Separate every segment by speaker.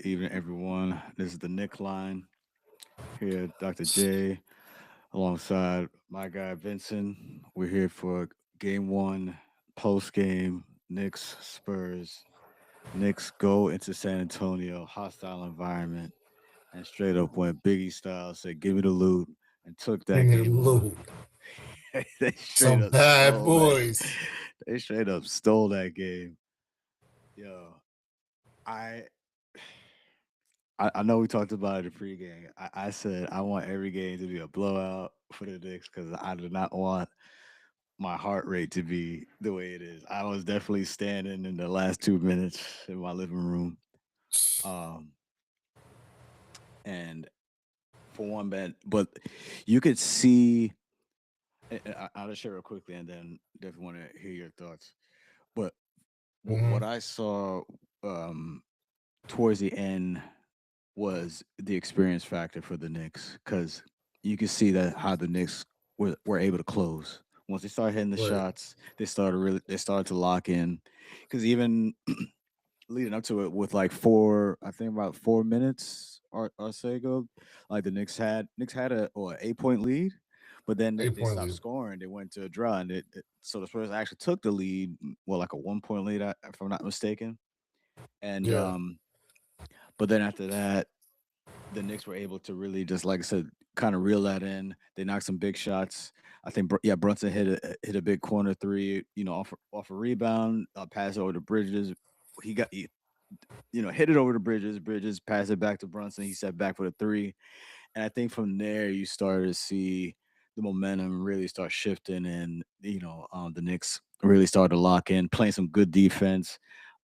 Speaker 1: Evening, everyone. This is the Knickline here, Dr. J, alongside my guy Vinson. We're here for game one, post game, Knicks Spurs. Knicks go into San Antonio, hostile environment, and straight up went Biggie style, said, "Give me the loot," and took
Speaker 2: Give
Speaker 1: that
Speaker 2: me the
Speaker 1: game on.
Speaker 2: loot.
Speaker 1: They straight
Speaker 2: Some
Speaker 1: up
Speaker 2: bad
Speaker 1: stole that.
Speaker 2: boys.
Speaker 1: They straight up stole that game. Yo, I I know we talked about it in pregame. I said I want every game to be a blowout for the Knicks because I do not want my heart rate to be the way it is. I was definitely standing in the last 2 minutes in my living room. Um, and for one bet, but you could see, I'll just share real quickly and then definitely want to hear your thoughts. But what
Speaker 2: Hmm.
Speaker 1: I saw um, towards the end was the experience factor for the Knicks because you can see that how the Knicks were able to close once they started hitting the
Speaker 2: Right.
Speaker 1: shots. They started to lock in because even leading up to it with like I think about 4 minutes or so ago, like the Knicks had a or an 8 point lead. But then they
Speaker 2: 8 point
Speaker 1: stopped
Speaker 2: lead.
Speaker 1: scoring. They went to a draw, and so the Spurs actually took the lead. Well, like a 1 point lead, if I'm not mistaken. And
Speaker 2: Yeah.
Speaker 1: but then after that, the Knicks were able to really just like I said, kind of reel that in. They knocked some big shots. I think Brunson hit a big corner three. Off a rebound, pass over to Bridges. He hit it over to Bridges. Bridges passed it back to Brunson. He set back for the three, and I think from there you started to see the momentum really start shifting, and the Knicks really started to lock in, playing some good defense.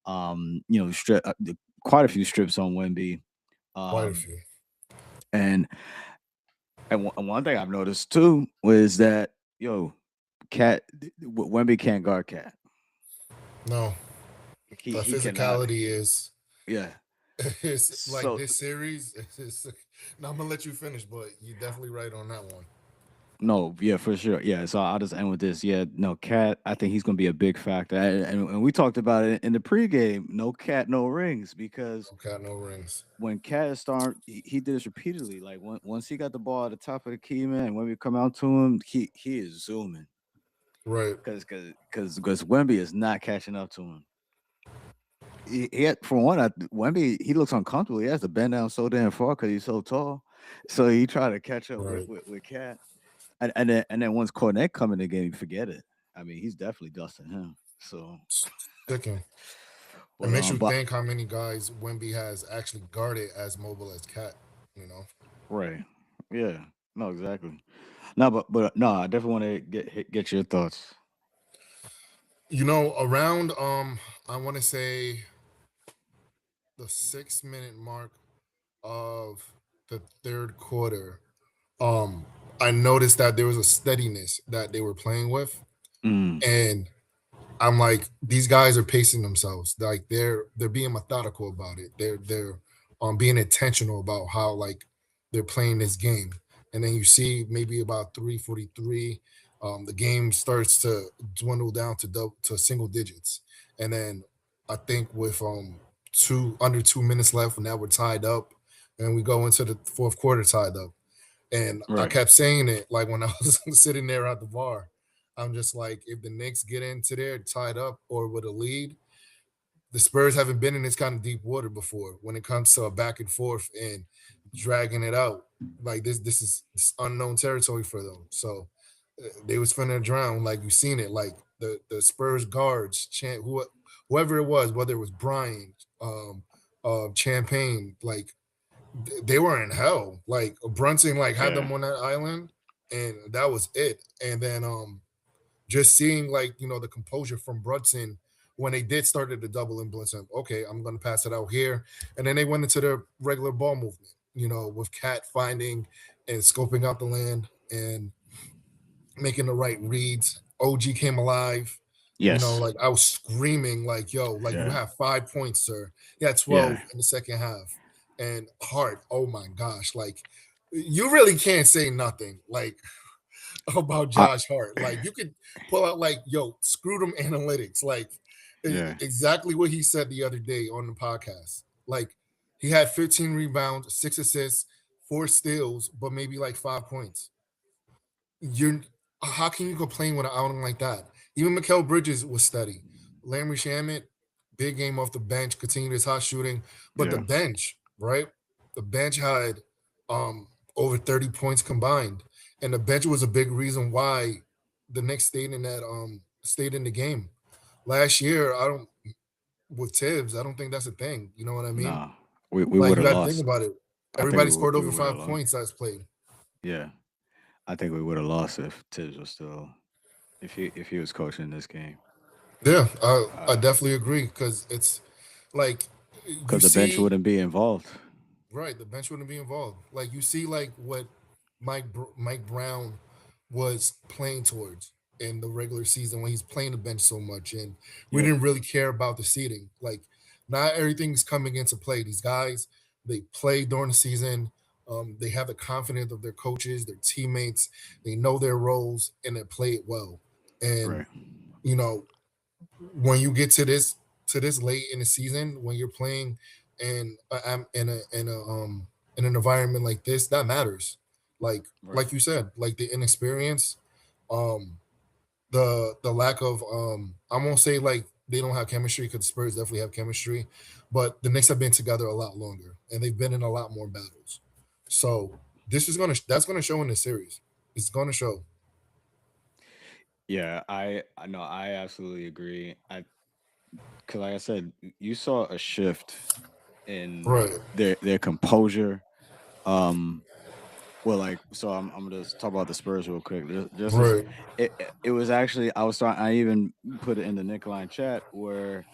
Speaker 1: Quite a few strips on Wemby.
Speaker 2: Quite a
Speaker 1: Um,
Speaker 2: few.
Speaker 1: and one thing I've noticed too was that Cat Wemby can't guard Cat.
Speaker 2: No, the
Speaker 1: He cannot.
Speaker 2: physicality is
Speaker 1: Yeah.
Speaker 2: it's like
Speaker 1: So
Speaker 2: this series. Now I'm gonna let you finish, but you're definitely right on that one.
Speaker 1: no, yeah, for sure. Yeah. So I'll just end with this. Yeah, no Cat. I think he's gonna be a big factor. And we talked about it in the pregame. No Cat, no rings because
Speaker 2: No cat, no rings.
Speaker 1: when Cat started, he did this repeatedly. Like once he got the ball at the top of the key, man, when we come out to him, he is zooming
Speaker 2: Right,
Speaker 1: because Wemby is not catching up to him. For one, Wemby he looks uncomfortable. He has to bend down so damn far because he's so tall. So he tried to catch up
Speaker 2: right.
Speaker 1: with Cat, and then once Cornet come in the game, forget it. I mean, he's definitely dusting him. So,
Speaker 2: Sticking. It
Speaker 1: but
Speaker 2: makes you
Speaker 1: but
Speaker 2: think how many guys Wimby has actually guarded as mobile as Cat. You know.
Speaker 1: right, yeah, no, exactly. No, but no, I definitely want to get your thoughts.
Speaker 2: Around I want to say the 6 minute mark of the third quarter, um, I noticed that there was a steadiness that they were playing with,
Speaker 1: Mm,
Speaker 2: and I'm like, these guys are pacing themselves. Like they're being methodical about it. They're being intentional about how like they're playing this game. And then you see maybe about 3:43, the game starts to dwindle down to single digits. And then I think with two under 2 minutes left, now we're tied up, and we go into the fourth quarter tied up. And I
Speaker 1: right.
Speaker 2: kept saying it like when I was sitting there at the bar. I'm just like, if the Knicks get into there tied up or with a lead, the Spurs haven't been in this kind of deep water before when it comes to a back and forth and dragging it out. Like this unknown territory for them. So they was finna drown. Like you seen it. Like the Spurs guards, whoever it was, whether it was Brian, Champagne, like they were in hell. Like Brunson, like had
Speaker 1: Yeah,
Speaker 2: them on that island, and that was it. And then just seeing like the composure from Brunson when they did started the double and Brunson. Okay, I'm gonna pass it out here, and then they went into their regular ball movement. With Cat finding and scoping out the land and making the right reads. OG came alive.
Speaker 1: yes,
Speaker 2: Like I was screaming, like, yo, like you
Speaker 1: yeah,
Speaker 2: have 5 points, sir. You had
Speaker 1: yeah.
Speaker 2: 12 in the second half. And Hart, oh my gosh, like you really can't say nothing like about
Speaker 1: I
Speaker 2: Josh Hart. Like you could pull out like, yo, screw them analytics. Like
Speaker 1: yeah,
Speaker 2: exactly what he said the other day on the podcast. Like He had 15 rebounds, 6 assists, 4 steals, but maybe like 5 points. You're How can you complain with an outing like that? Even Mikal Bridges was steady. Landry Shamet, big game off the bench, continued his hot shooting. But the
Speaker 1: Yeah.
Speaker 2: bench, right? The bench had over 30 points combined. And the bench was a big reason why the Knicks stayed in the game. Last year, I don't with Tibbs, I don't think that's a thing. You know what I mean?
Speaker 1: Nah, we
Speaker 2: Like
Speaker 1: would
Speaker 2: you
Speaker 1: have
Speaker 2: got to think
Speaker 1: lost.
Speaker 2: about it.
Speaker 1: I think
Speaker 2: Everybody scored
Speaker 1: we
Speaker 2: over
Speaker 1: would have
Speaker 2: five
Speaker 1: lost.
Speaker 2: points that's played.
Speaker 1: Yeah, I think we would have lost if Tibbs was still if he was coaching this game.
Speaker 2: Yeah, I
Speaker 1: Uh,
Speaker 2: definitely agree because it's like you
Speaker 1: because the bench
Speaker 2: see,
Speaker 1: wouldn't be involved.
Speaker 2: right, the bench wouldn't be involved. Like you see, like what Mike Brown was playing towards in the regular season when he's playing the bench so much, and we
Speaker 1: Yeah,
Speaker 2: didn't really care about the seating. Like not everything's coming into play. These guys they play during the season. They have the confidence of their coaches, their teammates. They know their roles and they play it well. And
Speaker 1: right,
Speaker 2: you know, when you get to this late in the season, when you're playing in an environment like this, that matters. Like
Speaker 1: right.
Speaker 2: like you said, like the inexperience, um, the lack of I won't say like they don't have chemistry because Spurs definitely have chemistry, but the Knicks have been together a lot longer and they've been in a lot more battles. So that's gonna show in this series. It's gonna show.
Speaker 1: Yeah, I know I absolutely agree. I because like I said, you saw a shift in
Speaker 2: Right,
Speaker 1: their composure. Um, well, like so, I'm gonna just talk about the Spurs real quick. Just as
Speaker 2: right,
Speaker 1: it was actually I was starting. I even put it in the Nickline chat where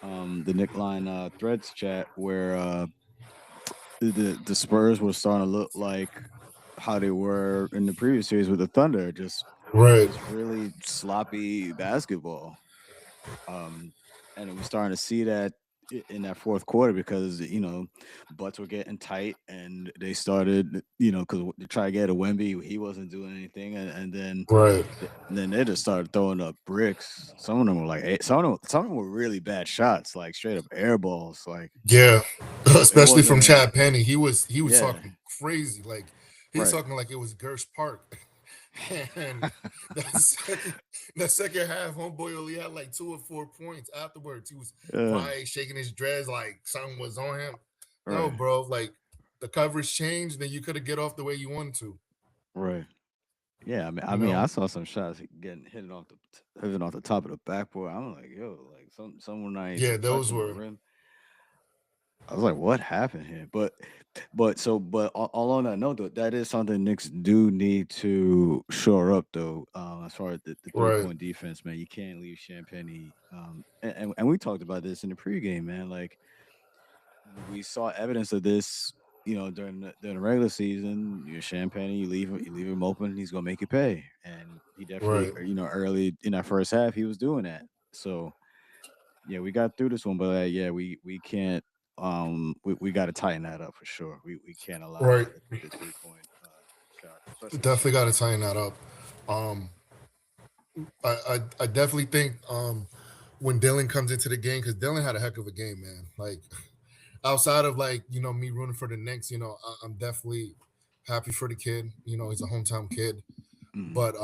Speaker 1: the Knickline threads chat where the Spurs were starting to look like how they were in the previous series with the Thunder,
Speaker 2: right,
Speaker 1: just really sloppy basketball. Um, and we're starting to see that in that fourth quarter because butts were getting tight and they started because they try to get a Wemby, he wasn't doing anything, and then
Speaker 2: right.
Speaker 1: they just started throwing up bricks. Some of them were like some of them were really bad shots, like straight up air balls. Like
Speaker 2: Yeah,
Speaker 1: it
Speaker 2: especially from
Speaker 1: wasn't.
Speaker 2: Chad Penny. He was
Speaker 1: Yeah,
Speaker 2: talking crazy. Like he was
Speaker 1: right.
Speaker 2: talking like it was Gersh Park. And that second, that second half, homeboy only had like 2 or 4 points. Afterwards, he was
Speaker 1: Yeah,
Speaker 2: quiet, shaking his dreads like something was on him. No,
Speaker 1: right,
Speaker 2: bro, like the coverage changed, then you could have get off the way you wanted to.
Speaker 1: right. Yeah,
Speaker 2: You
Speaker 1: I
Speaker 2: know?
Speaker 1: saw some shots getting hitting off the top of the backboard. I'm like, yo, like someone not
Speaker 2: Yeah,
Speaker 1: even
Speaker 2: those
Speaker 1: touching the
Speaker 2: were
Speaker 1: rim. I was like, what happened here? But all on that note, though, that is something Knicks do need to shore up, though. As far as the three
Speaker 2: right,
Speaker 1: point defense, man, you can't leave Champagne. And we talked about this in the pregame, man. Like we saw evidence of this, during the regular season. Your Champagne, you leave him open, he's gonna make you pay, and he definitely,
Speaker 2: right,
Speaker 1: early in that first half, he was doing that. So yeah, we got through this one, but yeah, we can't. We got to tighten that up for sure. We can't allow
Speaker 2: right.
Speaker 1: the 3 point shot, especially with
Speaker 2: Definitely got to
Speaker 1: Champagne.
Speaker 2: tighten that up. Um, I definitely think when Dylan comes into the game, because Dylan had a heck of a game, man. Like outside of like me rooting for the Knicks, I'm definitely happy for the kid. He's a hometown kid,
Speaker 1: Hmm.
Speaker 2: but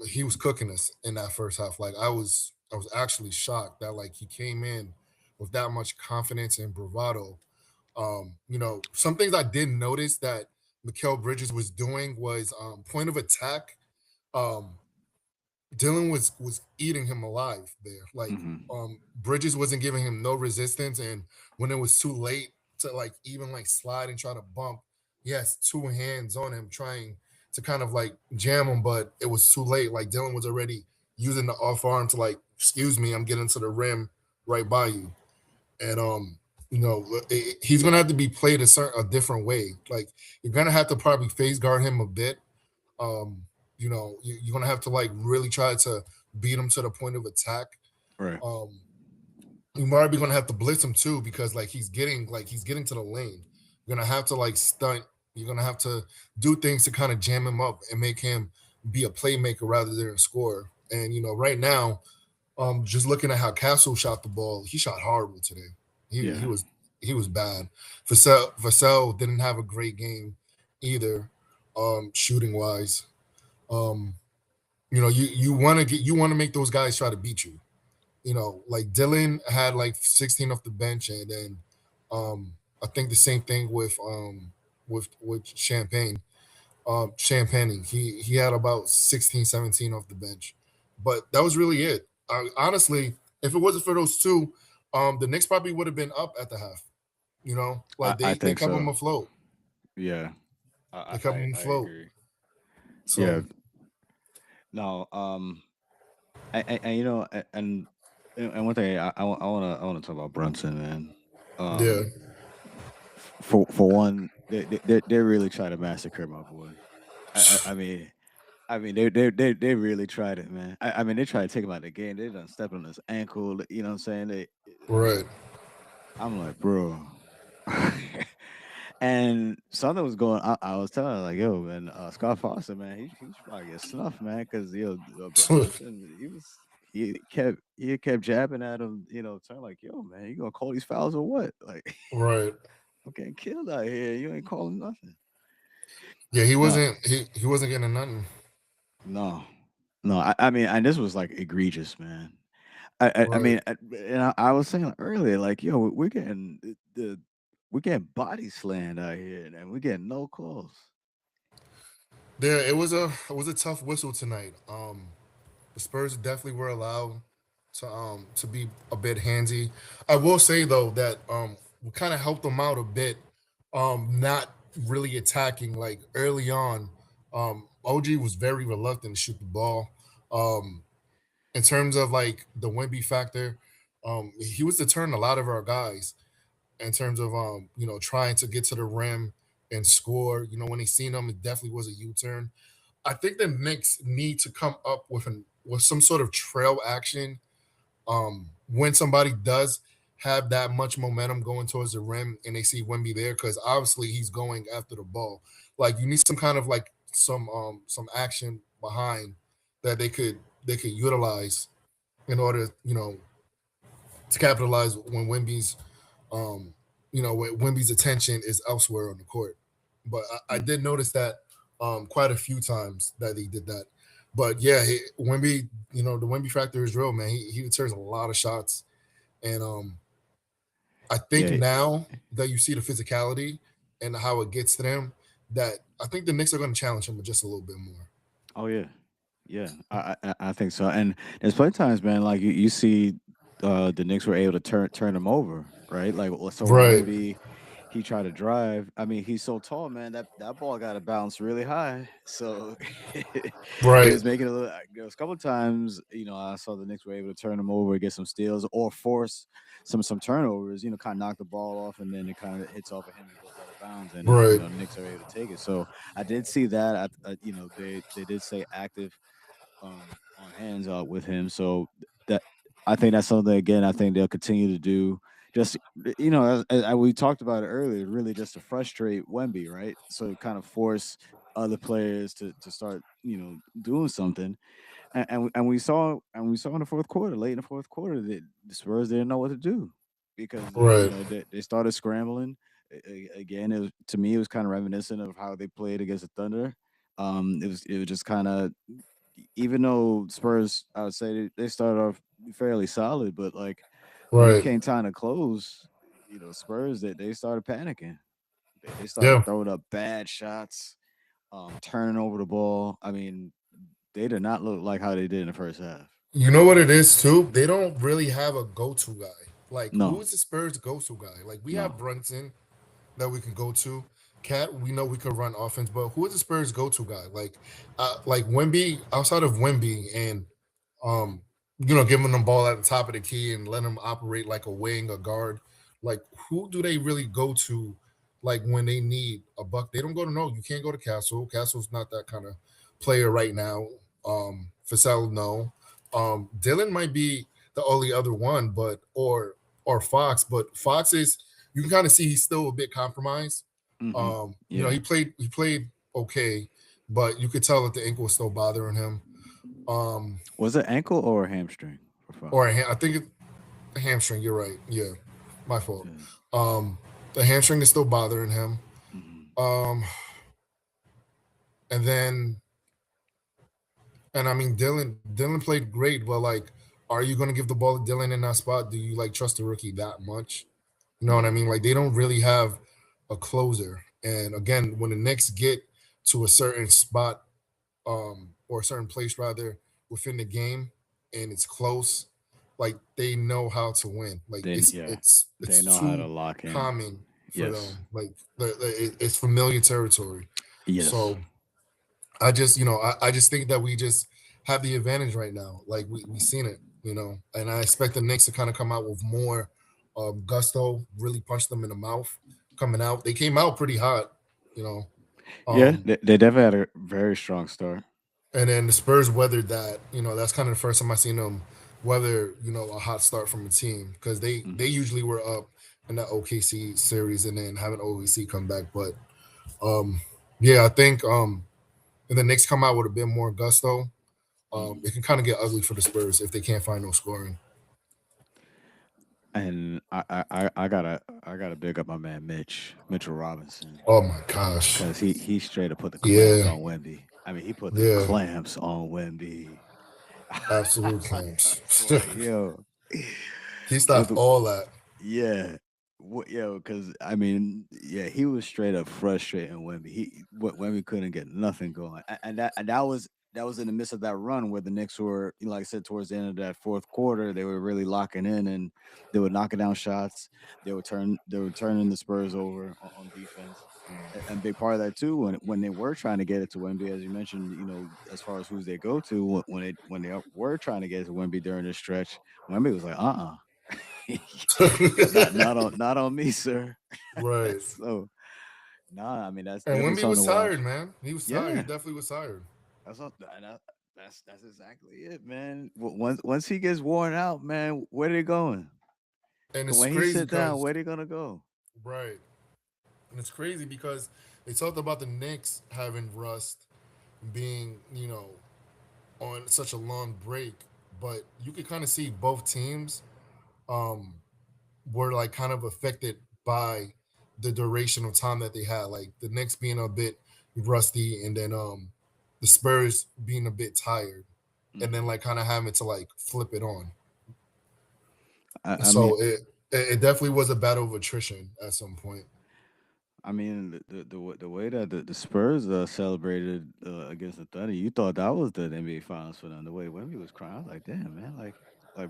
Speaker 2: he was cooking us in that first half. Like I was actually shocked that like he came in with that much confidence and bravado. Some things I didn't notice that Mikal Bridges was doing was point of attack. Um, Dylan was eating him alive there. Like
Speaker 1: Hmm.
Speaker 2: Bridges wasn't giving him no resistance, and when it was too late to like even like slide and try to bump, he has two hands on him trying to kind of like jam him, but it was too late. Like Dylan was already using the off arm to like, excuse me, I'm getting to the rim right by you, and he's gonna have to be played a different way. Like you're gonna have to probably face guard him a bit. um, you're gonna have to like really try to beat him to the point of attack.
Speaker 1: Right.
Speaker 2: Um, you might be gonna have to blitz him too because he's getting to the lane. You're gonna have to like stunt. You're gonna have to do things to kind of jam him up and make him be a playmaker rather than a scorer. And right now, just looking at how Castle shot the ball, he shot horrible today. He
Speaker 1: Yeah.
Speaker 2: was he was bad. Vassell didn't have a great game either, shooting wise. Um, you want to get you want to make those guys try to beat you. Like Dylan had like 16 off the bench, and then I think the same thing with Champagne. Champagne, he had about 16, 17 off the bench, but that was really it. Honestly, if it wasn't for those two, the Knicks probably would have been up at the half.
Speaker 1: I,
Speaker 2: Like
Speaker 1: I
Speaker 2: they
Speaker 1: think
Speaker 2: kept
Speaker 1: so.
Speaker 2: them afloat.
Speaker 1: Yeah,
Speaker 2: They kept them
Speaker 1: I
Speaker 2: afloat.
Speaker 1: agree.
Speaker 2: So
Speaker 1: Yeah, no, and and one thing I want to talk about Brunson, man.
Speaker 2: yeah,
Speaker 1: Um, for one, they really try to massacre my boy. I, I, I mean. they really tried it, man. I mean, they tried to take him out of the game. They done stepped on his ankle. You know what I'm saying?
Speaker 2: right.
Speaker 1: I'm like, bro. And something was going. I was telling her like, yo, man, Scott Foster, man, he should probably get snuffed, man, because Brunson, he kept jabbing at him. Telling like, yo, man, you gonna call these fouls or what? Like,
Speaker 2: Right.
Speaker 1: I'm getting killed out here. You ain't calling nothing.
Speaker 2: Yeah, he
Speaker 1: No,
Speaker 2: wasn't he wasn't getting nothing.
Speaker 1: no, no. I mean, and this was like egregious, man. I
Speaker 2: Right.
Speaker 1: mean, and I was saying earlier, like, yo, we're getting we're getting body slammed out here, and we're getting no calls.
Speaker 2: There it was a tough whistle tonight. The Spurs definitely were allowed to be a bit handsy. I will say though that we kind of helped them out a bit, not really attacking like early on. OG was very reluctant to shoot the ball. Um, in terms of like the Wemby factor, he was deterring a lot of our guys in terms of trying to get to the rim and score. When he seen them, it definitely was a U-turn. I think the Knicks need to come up with some sort of trail action when somebody does have that much momentum going towards the rim and they see Wemby there, because obviously he's going after the ball. Like you need some kind of like some action behind that they could utilize in order to capitalize when Wemby's attention is elsewhere on the court. But I
Speaker 1: Mm.
Speaker 2: did notice that quite a few times that he did that. But yeah, Wemby, the Wemby factor is real, man. He returns a lot of shots, and I think
Speaker 1: Yeah.
Speaker 2: now that you see the physicality and how it gets to them, that I think the Knicks are going to challenge him just a little bit more.
Speaker 1: Oh yeah. Yeah. I think so. And there's plenty of times, man. Like you see, the Knicks were able to turn him over, right? Like, so when
Speaker 2: Right,
Speaker 1: Wemby he tried to drive. I mean, he's so tall, man. That ball got to bounce really high. So he
Speaker 2: right,
Speaker 1: was making a little. There was a couple of times, I saw the Knicks were able to turn him over, get some steals, or force some turnovers. Kind of knock the ball off, and then it kind of hits off of him and goes out of bounds, and
Speaker 2: right,
Speaker 1: Knicks are able to take it. So I did see that. They did say active on hands with him. So that I think that's something again. I think they'll continue to do. Just as we talked about it earlier, really just to frustrate Wemby, right? So kind of force other players to start doing something. And we saw in the fourth quarter, late in the fourth quarter, that the Spurs didn't know what to do because
Speaker 2: right,
Speaker 1: they started scrambling. Again, to me it was kind of reminiscent of how they played against the Thunder. It was just kind of, even though Spurs, I would say they started off fairly solid, but like when it
Speaker 2: right.
Speaker 1: came time to close, Spurs they started panicking. They started
Speaker 2: Yeah.
Speaker 1: throwing up bad shots, turning over the ball. I mean, they did not look like how they did in the first half.
Speaker 2: You know what it is too? They don't really have a go-to guy. Like, who
Speaker 1: No,
Speaker 2: is the Spurs go-to guy? Like, we
Speaker 1: no.
Speaker 2: have Brunson that we can go to. Cat, we know we could run offense, but who is the Spurs go-to guy? Like Wemby, outside of Wemby, and um, giving them ball at the top of the key and letting them operate like a wing, a guard. Like, who do they really go to? Like when they need a buck, they don't go to no. You can't go to Castle. Castle's not that kind of player right now. Fasel, no. Dylan might be the only other one, but or Fox, but Fox is, you can kind of see he's still a bit compromised.
Speaker 1: Hmm.
Speaker 2: He
Speaker 1: Yeah.
Speaker 2: played okay, but you could tell that the ankle was still bothering him. Um,
Speaker 1: Was it ankle or hamstring for Fox?
Speaker 2: or I think it's a hamstring. You're right. Yeah, my fault.
Speaker 1: Yeah.
Speaker 2: Um, the hamstring is still bothering him.
Speaker 1: Mhm.
Speaker 2: Um, and then and I mean Dylan played great, but like, are you gonna give the ball to Dylan in that spot? Do you like trust the rookie that much? You know what I
Speaker 1: Yeah.
Speaker 2: mean? Like they don't really have a closer. And again, when the Knicks get to a certain spot, or a certain place rather within the game, and it's close, like they know how to win. Like
Speaker 1: They
Speaker 2: it's
Speaker 1: yeah.
Speaker 2: it's
Speaker 1: They
Speaker 2: it's
Speaker 1: know how to
Speaker 2: too
Speaker 1: lock in.
Speaker 2: common for
Speaker 1: Yes.
Speaker 2: them. Like it's familiar territory.
Speaker 1: Yes.
Speaker 2: So I just think that we just have the advantage right now. Like we seen it, and I expect the Knicks to kind of come out with more gusto, really punch them in the mouth coming out. They came out pretty hot, you know.
Speaker 1: Yeah,
Speaker 2: Um,
Speaker 1: they definitely had a very strong start.
Speaker 2: and then the Spurs weathered that. That's kind of the first time I seen them weather, a hot start from a team because they
Speaker 1: Mhm.
Speaker 2: usually were up in that OKC series and then having OKC come back. But um, yeah, I think if the Knicks come out with a bit more gusto,
Speaker 1: Mhm.
Speaker 2: it can kind of get ugly for the Spurs if they can't find no scoring.
Speaker 1: And I gotta big up my man Mitchell Robinson,
Speaker 2: Oh my gosh.
Speaker 1: because he straight up put the clamps
Speaker 2: Yeah,
Speaker 1: on Wemby. I mean, he put the
Speaker 2: yeah,
Speaker 1: clamps on Wemby.
Speaker 2: absolute
Speaker 1: I
Speaker 2: clamps.
Speaker 1: was like, yo,
Speaker 2: He
Speaker 1: with
Speaker 2: stopped
Speaker 1: the
Speaker 2: all that.
Speaker 1: yeah, yo, because I mean, yeah, he was straight up frustrating Wemby. Wemby couldn't get nothing going, and that was in the midst of that run where the Knicks were, like I said, towards the end of that fourth quarter, they were really locking in and they were knocking down shots. They were turning the Spurs over on defense. And big part of that too, when they were trying to get it to Wemby, as you mentioned, as far as who's they go to when they were trying to get it to Wemby during this stretch, Wemby was like, not on me, sir.
Speaker 2: Right.
Speaker 1: So nah, I mean that's
Speaker 2: And
Speaker 1: definitely
Speaker 2: Wimby
Speaker 1: something to
Speaker 2: was tired,
Speaker 1: watch.
Speaker 2: man. He was tired. He
Speaker 1: Yeah,
Speaker 2: definitely was tired.
Speaker 1: that's not, and that's exactly it, man. Once he gets worn out, man, where they going?
Speaker 2: And
Speaker 1: 'Cause
Speaker 2: it's
Speaker 1: when he
Speaker 2: crazy
Speaker 1: sit down,
Speaker 2: because,
Speaker 1: where they gonna go?
Speaker 2: right. And it's crazy because they talked about the Knicks having rust being, on such a long break, but you could kind of see both teams um were like kind of affected by the duration of time that they had. Like the Knicks being a bit rusty, and then the Spurs being a bit tired, and then
Speaker 1: Hmm.
Speaker 2: like kind of having to like flip it on.
Speaker 1: I mean,
Speaker 2: So it definitely was a battle of attrition at some point.
Speaker 1: the way that the Spurs celebrated against the Thunder, you thought that was the NBA Finals for them. The way Wemby was crying, I was like, damn, man, like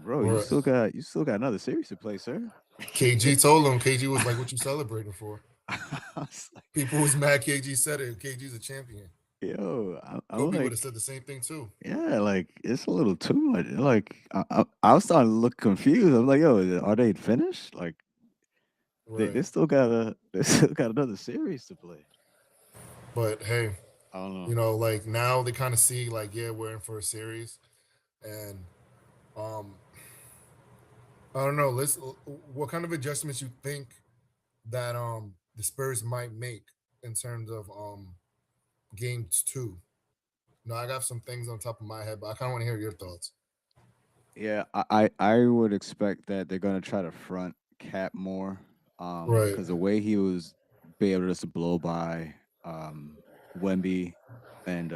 Speaker 1: bro, you
Speaker 2: Right.
Speaker 1: still got another series to play, sir.
Speaker 2: KG told him. KG was like, "What you celebrating for?"
Speaker 1: I was like,
Speaker 2: People was mad. KG said it. KG's a champion.
Speaker 1: yo, I'm
Speaker 2: Kobe would have
Speaker 1: like,
Speaker 2: said the same thing too.
Speaker 1: yeah, like it's a little too much. Like I was starting to look confused. I'm like, yo, are they finished? Like they,
Speaker 2: Right.
Speaker 1: they still got a they still got another series to play.
Speaker 2: But hey,
Speaker 1: I don't know.
Speaker 2: like now they kind of see like, yeah, we're in for a series, and um, I don't know. Let's. What kind of adjustments you think that the Spurs might make in terms of games two? I got some things on top of my head, but I kind of want to hear your thoughts.
Speaker 1: Yeah, I would expect that they're gonna try to front Cap more,
Speaker 2: Right.
Speaker 1: because the way he was be able just to blow by Wemby and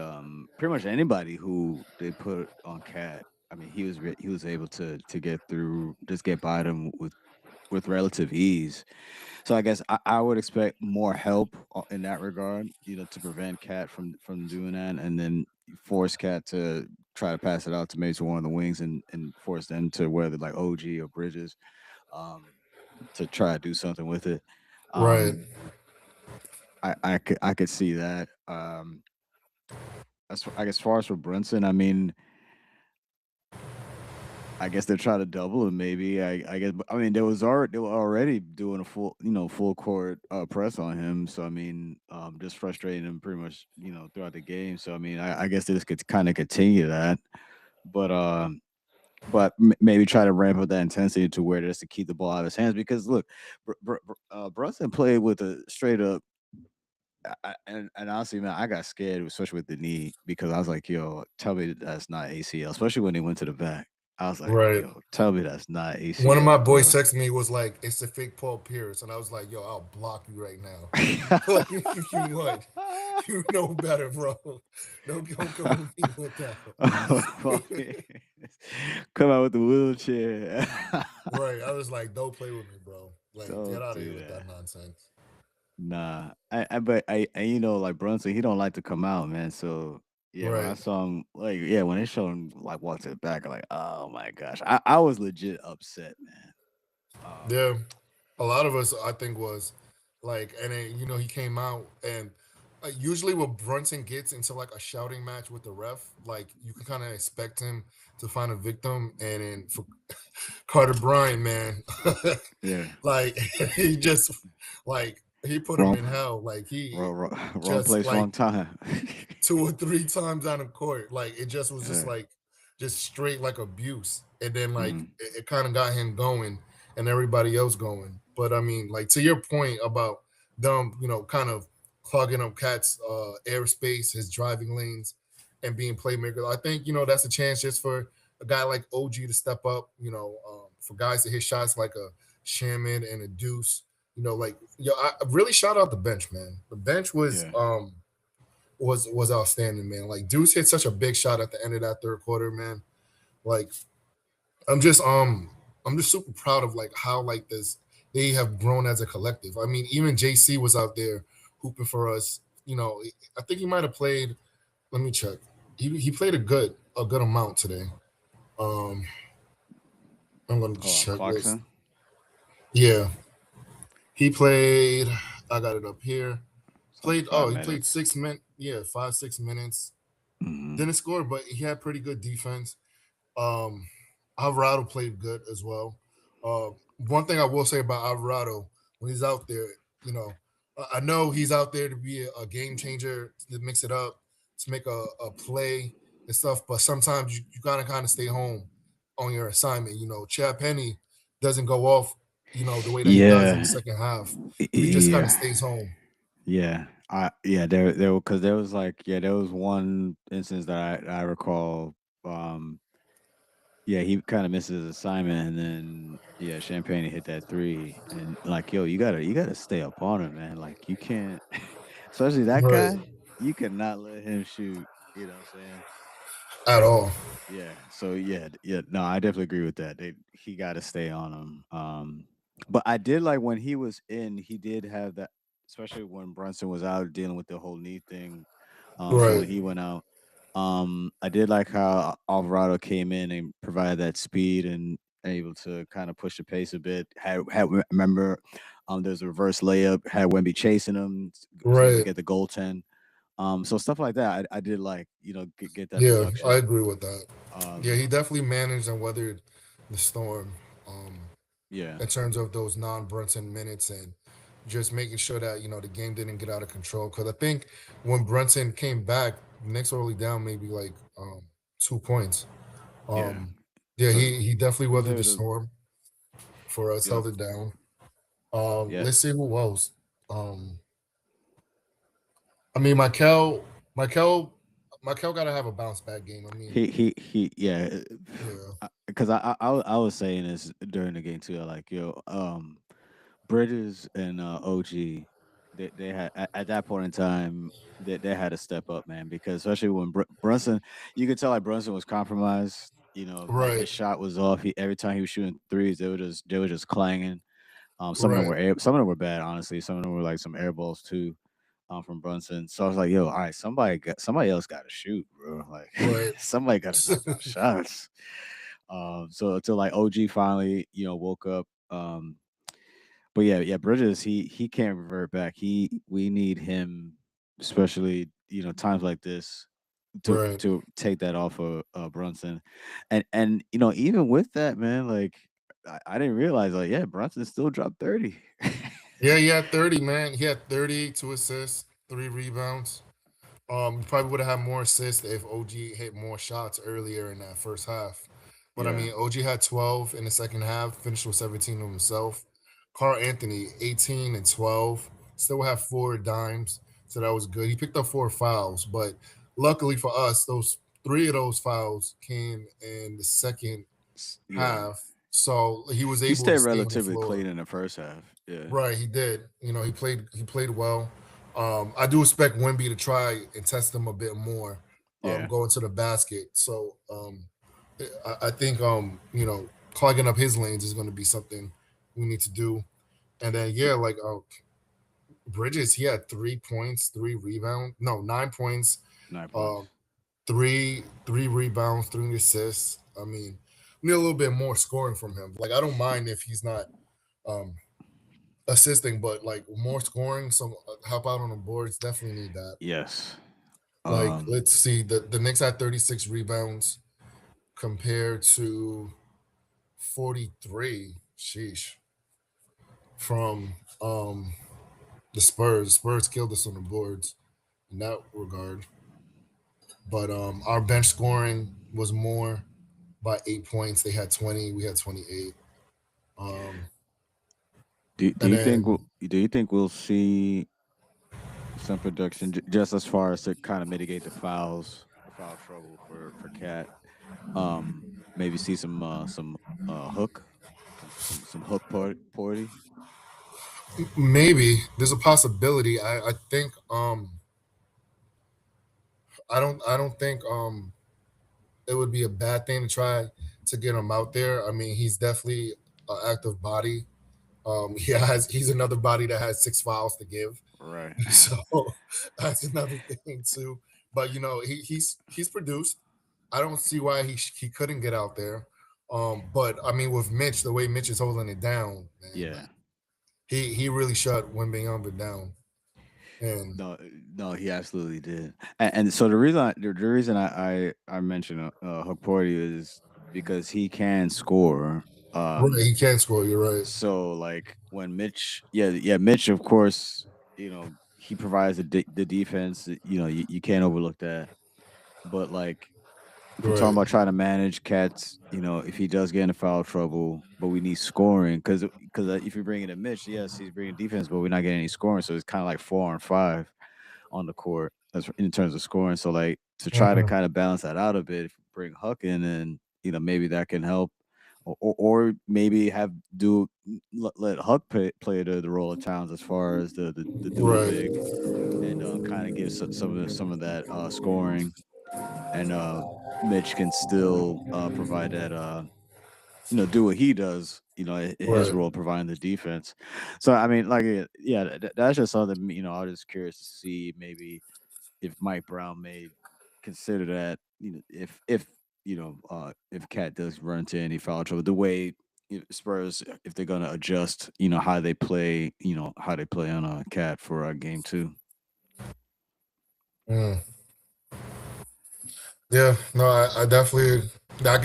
Speaker 1: pretty much anybody who they put on Cat. I mean, he was able to get through, just get by them with relative ease. So I guess I would expect more help in that regard, to prevent Cat from doing that, and then force Cat to try to pass it out to maybe to one of the wings, and force them to whether like OG or Bridges, um, to try to do something with it.
Speaker 2: Right.
Speaker 1: Um, I could see that. I guess, as far as for Brunson, I mean, I guess they're trying to double him. Maybe I guess. I mean, they were already doing a full court press on him. So I mean, just frustrating him pretty much throughout the game. So I mean, I guess they just could kind of continue that, but maybe try to ramp up that intensity to where just to keep the ball out of his hands. Because look, Brunson played with a straight up. And honestly, man, I got scared, especially with the knee, because I was like, "Yo, tell me that's not ACL," especially when they went to the back. I was like,
Speaker 2: Right.
Speaker 1: yo, tell me that's not
Speaker 2: One of my
Speaker 1: ACL,
Speaker 2: boys
Speaker 1: bro.
Speaker 2: texted me was like, "It's a fake Paul Pierce," and I was like, "Yo, I'll block you right now." Like you what? You know better, bro. Don't come with me with that.
Speaker 1: Oh, come out with the wheelchair.
Speaker 2: Right. I was like, "Don't play with me, bro. Like, get
Speaker 1: Don't
Speaker 2: out of here
Speaker 1: do
Speaker 2: with
Speaker 1: that.
Speaker 2: that nonsense."
Speaker 1: Nah, but you know, like Brunson, he don't like to come out, man. So yeah, when I
Speaker 2: Right.
Speaker 1: saw him, like, yeah, when they showed him like walk to the back, I'm like, oh my gosh, I was legit upset, man.
Speaker 2: Yeah. A lot of us, I think, was like, and then he came out and. Usually, when Brunson gets into like a shouting match with the ref, like you can kind of expect him to find a victim, and then for Carter Bryant, man.
Speaker 1: Yeah,
Speaker 2: Like he just like he put him
Speaker 1: wrong,
Speaker 2: in hell. Like he
Speaker 1: wrong
Speaker 2: just
Speaker 1: place,
Speaker 2: like
Speaker 1: wrong time.
Speaker 2: 2 or 3 times on the court. Like it just was just
Speaker 1: Yeah.
Speaker 2: like just straight like abuse. And then like
Speaker 1: Mhm.
Speaker 2: it kind of got him going and everybody else going. But I mean, like to your point about them, kind of clogging up Cat's airspace, his driving lanes, and being playmaker. I think that's a chance just for a guy like OG to step up. For guys to hit shots like a Shaman and a Deuce. Like I really shout out the bench, man. The bench was
Speaker 1: Yeah.
Speaker 2: was outstanding, man. Like Deuce hit such a big shot at the end of that third quarter, man. Like I'm just I'm just super proud of like how like this they have grown as a collective. I mean, even JC was out there hooping for us. I think he might have played. Let me check. He played a good amount today. Um, I'm gonna
Speaker 1: Oh,
Speaker 2: check this.
Speaker 1: Clarkson.
Speaker 2: Yeah, he played. I got it up here.
Speaker 1: It's like
Speaker 2: Played.
Speaker 1: five
Speaker 2: Oh, he played
Speaker 1: minutes.
Speaker 2: 6 minutes. Yeah, 5 6 minutes.
Speaker 1: Hmm.
Speaker 2: Didn't score, but he had pretty good defense. Um, Alvarado played good as well. One thing I will say about Alvarado when he's out there, you know, I know he's out there to be a game changer, to mix it up, to make a play and stuff. But sometimes you gotta kind of stay home on your assignment. Chad Penny doesn't go off, the way that he does in the
Speaker 1: Yeah.
Speaker 2: second half if he just kind of
Speaker 1: Yeah.
Speaker 2: stays home.
Speaker 1: Yeah. There because there was like there was one instance that I recall. Um, yeah, he kind of misses his assignment, and then yeah, Champagne hit that three, and like yo, you gotta stay up on him, man. Like you can't, especially that
Speaker 2: Right.
Speaker 1: guy. You cannot let him shoot. You know what I'm saying?
Speaker 2: At all.
Speaker 1: Yeah. So yeah. No, I definitely agree with that. He got to stay on him. But I did like when he was in. He did have that, especially when Brunson was out dealing with the whole knee thing. So
Speaker 2: Right.
Speaker 1: when he went out, I did like how Alvarado came in and provided that speed and able to kind of push the pace a bit. Remember, there's a reverse layup. Had Wemby chasing him, was able to
Speaker 2: Right.
Speaker 1: get the goaltend. So stuff like that, I did like get that
Speaker 2: Yeah, I
Speaker 1: production.
Speaker 2: agree with that. Yeah,
Speaker 1: Um,
Speaker 2: he definitely managed and weathered the storm
Speaker 1: yeah,
Speaker 2: in terms of those non-Brunson minutes and just making sure that the game didn't get out of control. Because I think when Brunson came back, Knicks were only down maybe like 2 points.
Speaker 1: yeah.
Speaker 2: Um, yeah,
Speaker 1: So
Speaker 2: he definitely
Speaker 1: he was
Speaker 2: weathered the
Speaker 1: able to,
Speaker 2: storm for us,
Speaker 1: yep,
Speaker 2: held it down.
Speaker 1: yeah.
Speaker 2: Let's see who else. Um, I mean, Michael, Michael got to have a bounce back game. I mean,
Speaker 1: Yeah.
Speaker 2: yeah,
Speaker 1: Because I was saying this during the game too. Like yo, Bridges and OG, they had at that point in time they had to step up, man. Because especially when Brunson, you could tell like Brunson was compromised. Like
Speaker 2: right,
Speaker 1: his shot was off. Every time he was shooting threes, they were just clanging. Some of them
Speaker 2: right,
Speaker 1: were some of them were bad, honestly. Some of them were like some air balls too, from Brunson. So I was like, yo, all right, somebody else got to shoot, bro. Like
Speaker 2: right.
Speaker 1: somebody got to knock down shots. So until like OG finally, woke up. But yeah, Bridges, he can't revert back. We need him, especially times like this, to
Speaker 2: Right.
Speaker 1: take that off of Brunson, and even with that, man, like I didn't realize like yeah, Brunson still dropped 30.
Speaker 2: Yeah, he had 30, man. He had 30, 2 assists, 3 rebounds. We probably would have had more assists if OG hit more shots earlier in that first half. But I
Speaker 1: Yeah,
Speaker 2: mean, OG had 12 in the second half, finished with 17 of himself. Carl Anthony, 18 and 12, still have 4 dimes. So that was good. He picked up 4 fouls, but luckily for us, those 3 of those fouls came in the second
Speaker 1: Yeah.
Speaker 2: half, so he was
Speaker 1: He
Speaker 2: able
Speaker 1: stayed
Speaker 2: to stay on the
Speaker 1: relatively
Speaker 2: floor.
Speaker 1: clean in the first half. Yeah.
Speaker 2: Right, he did. He played well. I do expect Wemby to try and test him a bit more,
Speaker 1: Yeah.
Speaker 2: going to the basket. So I think clogging up his lanes is going to be something we need to do. And then yeah, like Bridges, he had 3 points, 3 rebounds, no 9 points,
Speaker 1: 9 points.
Speaker 2: um, three rebounds, 3 assists. I mean, we need a little bit more scoring from him. Like I don't mind if he's not um, assisting, but like more scoring, some help out on the boards. Definitely need that.
Speaker 1: Yes.
Speaker 2: Like
Speaker 1: Um.
Speaker 2: let's see, the Knicks had 36 rebounds compared to 43. Sheesh. From the Spurs. The Spurs killed us on the boards in that regard. But our bench scoring was more by 8 points. They had 20. We had 28. Um,
Speaker 1: Do
Speaker 2: and
Speaker 1: you think
Speaker 2: then
Speaker 1: we'll see some production just as far as to kind of mitigate the foul trouble for Cat? Maybe see some hook, some hook party.
Speaker 2: maybe there's a possibility. I think I don't think it would be a bad thing to try to get him out there. I mean, he's definitely an active body. He's another body that has 6 fouls to give,
Speaker 1: Right.
Speaker 2: so that's another thing too. But he's produced. I don't see why he couldn't get out there. But I mean, with Mitch, the way Mitch is holding it down, man,
Speaker 1: Yeah.
Speaker 2: like he really shut Wembanyama down. And
Speaker 1: No, no, he absolutely did. And so the reason I mentioned Hook Porty is because he can score.
Speaker 2: right,
Speaker 1: Um,
Speaker 2: he can score. You're right.
Speaker 1: so like when Mitch, yeah, Mitch, of course, he provides the defense. You can't overlook that. But like if we're talking
Speaker 2: Right,
Speaker 1: about trying to manage Cats, if he does get into foul trouble, but we need scoring because if you're bringing in Mitch, yes, he's bringing defense, but we're not getting any scoring, so it's kind of like 4 on 5 on the court as in terms of scoring. So like to try to
Speaker 2: hmm
Speaker 1: kind of balance that out a bit, if you bring Huck in, and maybe that can help, or maybe have do let Huck play the role of Towns as far as the dual big,
Speaker 2: right,
Speaker 1: and kind of give some of that scoring, and Mitch can still provide that do what he does, in his
Speaker 2: right.
Speaker 1: role providing the defense. So I mean, like, yeah, that's just something, I was just curious to see maybe if Mike Brown may consider that, if Cat does run into any foul trouble, the way Spurs, if they're gonna adjust, how they play on a Cat for game two.
Speaker 2: Mm. Yeah, no, I can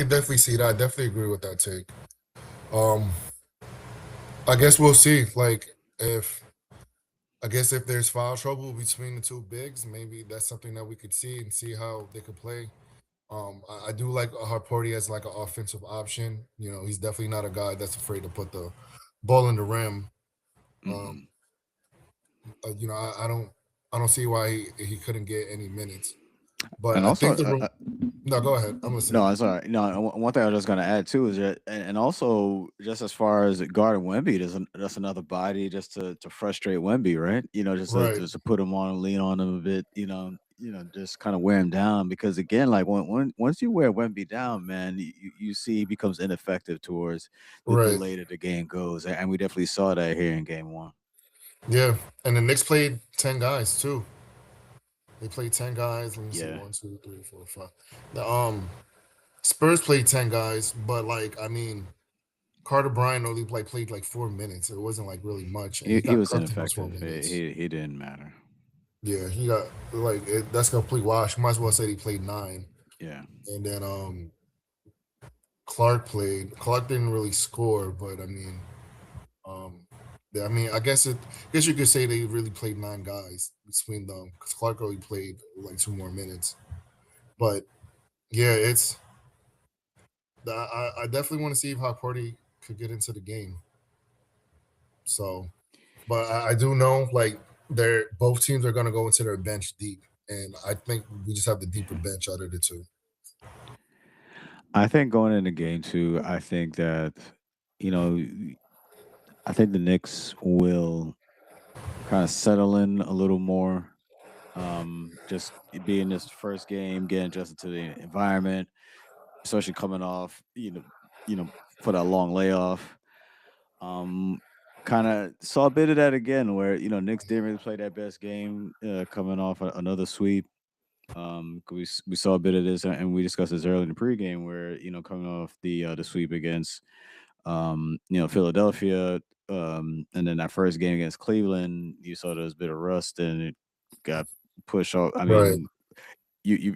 Speaker 2: definitely see that. I definitely agree with that take. Um, I guess we'll see. Like, if I guess if there's foul trouble between the two bigs, maybe that's something that we could see and see how they could play. I do like Harporty as like an offensive option. He's definitely not a guy that's afraid to put the ball in the rim. Um,
Speaker 1: Hmm.
Speaker 2: I don't see why he couldn't get any minutes. But
Speaker 1: And
Speaker 2: I
Speaker 1: also,
Speaker 2: think the room. No, go ahead. I'm
Speaker 1: no,
Speaker 2: listening.
Speaker 1: I'm sorry. No, one thing I was just gonna add too is that, and also just as far as guarding Wemby, that's another body just to frustrate Wemby, right?
Speaker 2: Right,
Speaker 1: Just to put him on, lean on him a bit, just kind of wear him down. Because again, like once you wear Wemby down, man, you see he becomes ineffective towards the
Speaker 2: right.
Speaker 1: later the game goes, and we definitely saw that here in game one.
Speaker 2: Yeah, and the Knicks played 10 guys too. They played 10 guys. Let me see,
Speaker 1: Yeah,
Speaker 2: one, two, three, four, five. The Spurs played 10 guys, but like I mean, Carter Bryant only played like 4 minutes. It wasn't like really much, and he
Speaker 1: he
Speaker 2: got
Speaker 1: was
Speaker 2: cooked in those four
Speaker 1: ineffective.
Speaker 2: minutes.
Speaker 1: He didn't matter.
Speaker 2: Yeah, he got that's complete wash. Might as well say he played 9,
Speaker 1: Yeah.
Speaker 2: and then Clark played. Clark didn't really score, but I mean, um, yeah, I mean, I guess you could say they really played 9 guys between them because Clark only played like 2 more minutes. But yeah, I definitely want to see if Hot Party could get into the game. So, but I do know like they're both teams are going to go into their bench deep, and I think we just have the deeper bench out of the two.
Speaker 1: I think going into game two, I think that you know, I think the Knicks will kind of settle in a little more. Just being this first game, getting adjusted to the environment, especially coming off, you know, for that long layoff. Um, Kind of saw a bit of that again, where Knicks didn't really play that best game, coming off another sweep. 'Cause we saw a bit of this, and we discussed this earlier in the pregame, where coming off the sweep against Philadelphia, and then that first game against Cleveland, you saw there was a bit of rust, and it got pushed off. I
Speaker 2: Right,
Speaker 1: mean, you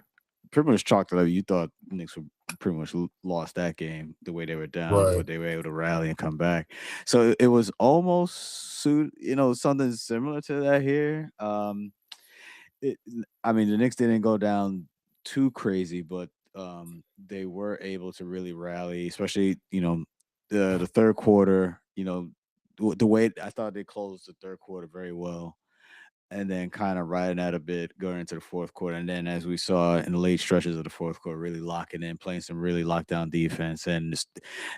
Speaker 1: pretty much chalked it up. You thought Knicks would pretty much lost that game the way they were down,
Speaker 2: right,
Speaker 1: but they were able to rally and come back. So it was almost something similar to that here. It, I mean, the Knicks didn't go down too crazy, but they were able to really rally, especially the third quarter. The way I thought they closed the third quarter very well, and then kind of riding out a bit going into the fourth quarter. And then, as we saw in the late stretches of the fourth quarter, really locking in, playing some really lockdown defense, and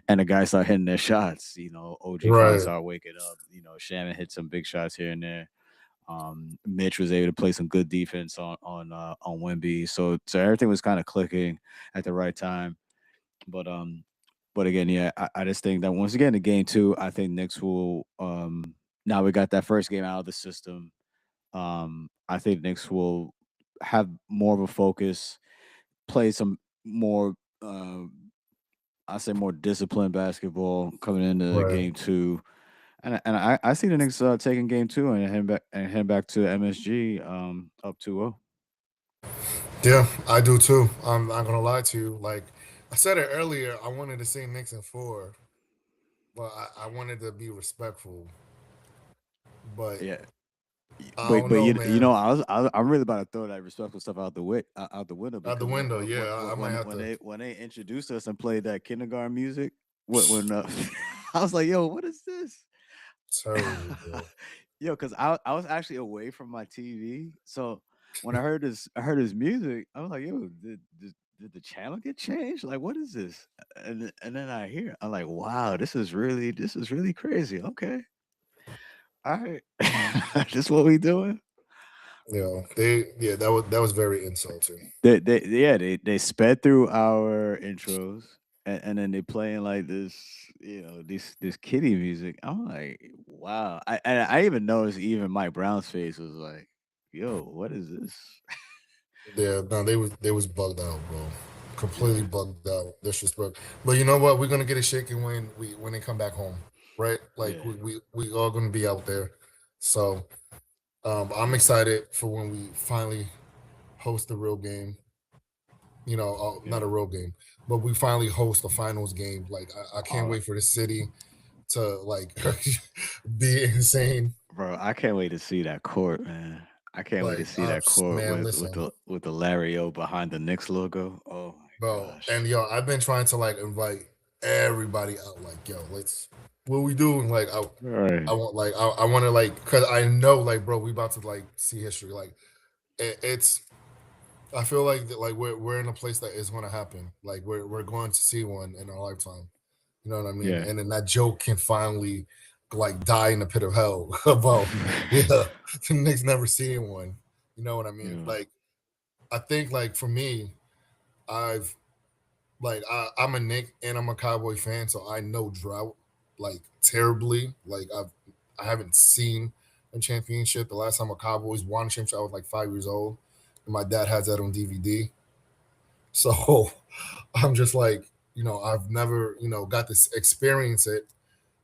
Speaker 1: the guys start hitting their shots. OG finally
Speaker 2: right.
Speaker 1: started waking up. Shannon hit some big shots here and there. Mitch was able to play some good defense on Wemby, so everything was kind of clicking at the right time. But again, yeah, I just think that once again, the game two, I think Knicks will. Now we got that first game out of the system. I think Knicks will have more of a focus, play some more. I say more disciplined basketball coming into
Speaker 2: Right.
Speaker 1: game two, and I see the Knicks taking game two and heading back to MSG up 2-0.
Speaker 2: Yeah, I do too. I'm not gonna lie to you. Like I said it earlier, I wanted to say Knicks in four, but I wanted to be respectful. But
Speaker 1: Yeah,
Speaker 2: I
Speaker 1: but
Speaker 2: don't know, man.
Speaker 1: I'm really about to throw that respectful stuff out the window,
Speaker 2: Out the
Speaker 1: because
Speaker 2: window, yeah, I might have to.
Speaker 1: when they introduced us and played that kindergarten music, when I was like, yo, what is this?
Speaker 2: Terrible, bro.
Speaker 1: Yo, because I was actually away from my TV, so when I heard his music, I was like, yo, did the channel get changed? Like, what is this? And then I hear, I'm like, wow, this is really crazy. Okay, all right, this what we doing?
Speaker 2: Yeah, that was very insulting.
Speaker 1: They sped through our intros, and then they playing like this, this kiddie music. I'm like, wow. I even noticed even Mike Brown's face was like, yo, what is this?
Speaker 2: Yeah, no, they was bugged out, bro. Completely
Speaker 1: Yeah,
Speaker 2: bugged out, disrespect. But you know what? We're gonna get it shaken when they come back home, right? Like
Speaker 1: yeah,
Speaker 2: we all gonna be out there. So I'm
Speaker 1: yeah,
Speaker 2: excited for when we finally host the real game. Not
Speaker 1: yeah.
Speaker 2: a real game, but we finally host the finals game. Like I can't
Speaker 1: Oh,
Speaker 2: wait for the city to like be insane.
Speaker 1: bro, I can't wait to see that court, man. I can't wait to
Speaker 2: Like
Speaker 1: see that court
Speaker 2: man,
Speaker 1: with
Speaker 2: listen,
Speaker 1: the Larry O behind the Knicks logo. Oh my
Speaker 2: bro. And
Speaker 1: gosh.
Speaker 2: yo, I've been trying to like invite everybody out. Like, yo, let's what we doing? Like, I
Speaker 1: Right.
Speaker 2: want like I want to like because I know like bro, we about to like see history. Like it's I feel like that, like we're in a place that is going to happen. Like we're going to see one in our lifetime. You know what I mean?
Speaker 1: Yeah.
Speaker 2: And then that joke can finally like die in the pit of hell about yeah, the Knicks never seeing one. You know what I mean?
Speaker 1: Yeah.
Speaker 2: Like I think like for me, I've like I'm a Knick and I'm a Cowboy fan, so I know drought like terribly. Like I haven't seen a championship. The last time a Cowboys won a championship, I was like 5 years old, and my dad has that on DVD. So I'm just like, I've never, got to experience it.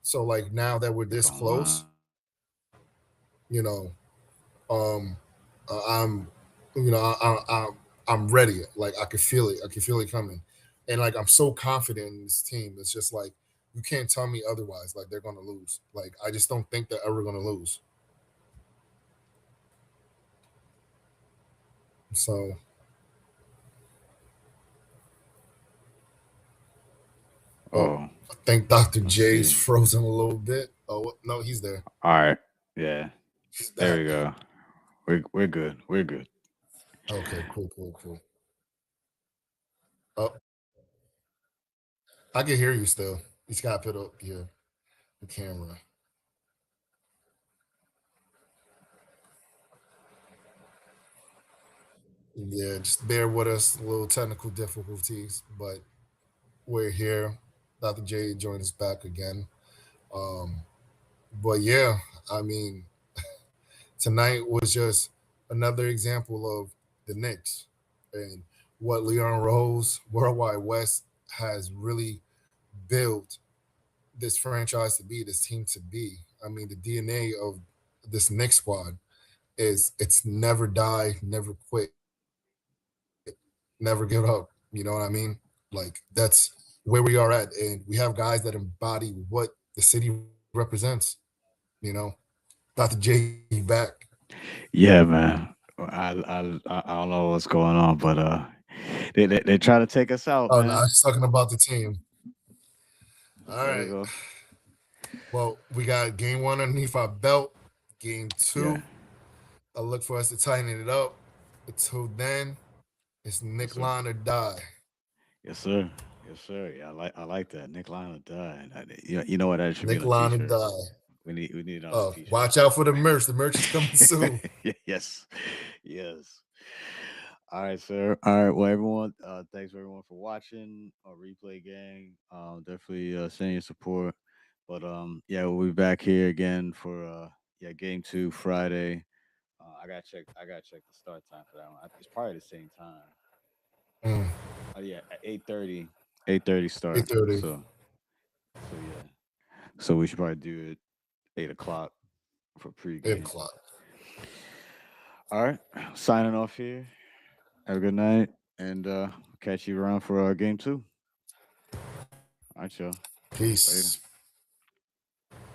Speaker 2: So like now that we're
Speaker 1: It's
Speaker 2: this
Speaker 1: online.
Speaker 2: close, you know, um, I'm, I'm ready. Like I can feel it. I can feel it coming, and like I'm so confident in this team. It's just like you can't tell me otherwise. Like they're gonna lose. Like I just don't think they're ever gonna lose. So, oh,
Speaker 1: Oh,
Speaker 2: I think Dr.
Speaker 1: let's
Speaker 2: J's
Speaker 1: see.
Speaker 2: frozen a little bit. Oh no, he's there.
Speaker 1: All right. Yeah.
Speaker 2: He's
Speaker 1: There
Speaker 2: back.
Speaker 1: we go. We're good. We're good.
Speaker 2: Okay, cool, cool, cool. Oh, I can hear you still. You just gotta put up your the camera. Yeah, just bear with us. A little technical difficulties, but we're here. Dr. J joined us back again. Um, but yeah, I mean, tonight was just another example of the Knicks and what Leon Rose, Worldwide West has really built this franchise to be, this team to be. I mean, the DNA of this Knicks squad is it's never die, never quit, never give up. You know what I mean? Like that's where we are at, and we have guys that embody what the city represents. You know, Dr. J back.
Speaker 1: Yeah, man. I don't know what's going on, but they try to take us
Speaker 2: Oh
Speaker 1: out,
Speaker 2: no, I was
Speaker 1: man.
Speaker 2: just talking about the team. All
Speaker 1: There we
Speaker 2: right.
Speaker 1: go.
Speaker 2: Well, we got game one underneath our belt. Game
Speaker 1: Yeah.
Speaker 2: two, I look for us to tighten it up. Until then, it's
Speaker 1: Yes,
Speaker 2: Nick
Speaker 1: sir.
Speaker 2: line or die.
Speaker 1: Yes, sir. Yes, sir. Yeah, I like that. Nick Lionel died. You know what? That should be
Speaker 2: Nick
Speaker 1: on a
Speaker 2: line or
Speaker 1: t-shirt.
Speaker 2: die.
Speaker 1: We need it on a t-shirt.
Speaker 2: Watch out for the merch. The merch is coming soon.
Speaker 1: Yes. Yes. All right, sir. All right. Well, everyone, thanks for everyone for watching our replay gang. Definitely send your support. But yeah, we'll be back here again for yeah, game two Friday. I gotta check the start time for that one. It's probably the same time.
Speaker 2: Mm,
Speaker 1: Oh yeah, at 8:30. 8:30 start.
Speaker 2: 8:30,
Speaker 1: So yeah. So we should probably do it 8 o'clock for
Speaker 2: 8
Speaker 1: pregame.
Speaker 2: o'clock.
Speaker 1: All right. Signing off here. Have a good night. And catch you around for game two. All right, y'all.
Speaker 2: Peace.
Speaker 1: Later.